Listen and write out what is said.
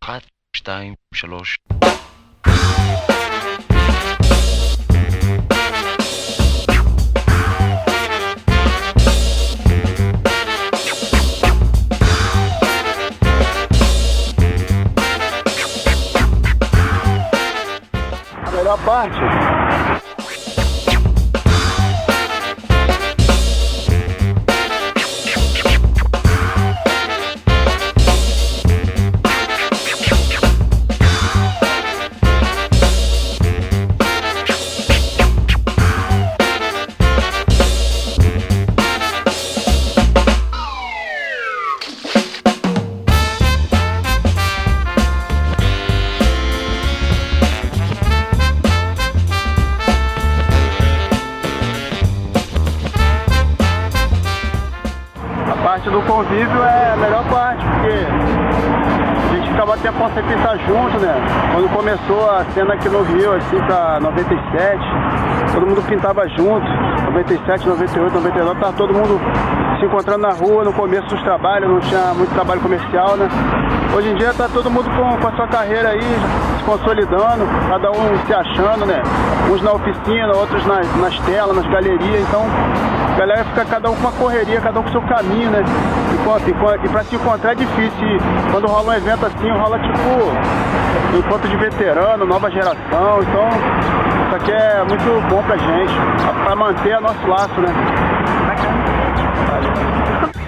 אחת, שתיים, שלוש. A melhor parte do convívio é a melhor parte, porque a gente ficava tempo sempre estar junto, né? Quando começou a cena aqui no Rio, assim, pra 97, todo mundo pintava junto, 97, 98, 99, tava todo mundo se encontrando na rua, no começo dos trabalhos, não tinha muito trabalho comercial, né? Hoje em dia tá todo mundo com a sua carreira aí, se consolidando, cada um se achando, né? Uns na oficina, outros nas telas, nas galerias, então a galera fica cada um com uma correria, cada um com o seu caminho, né? E pra se encontrar é difícil. E quando rola um evento assim, rola tipo um encontro de veterano, nova geração. Então isso aqui é muito bom pra gente, pra manter nosso laço, né? Valeu.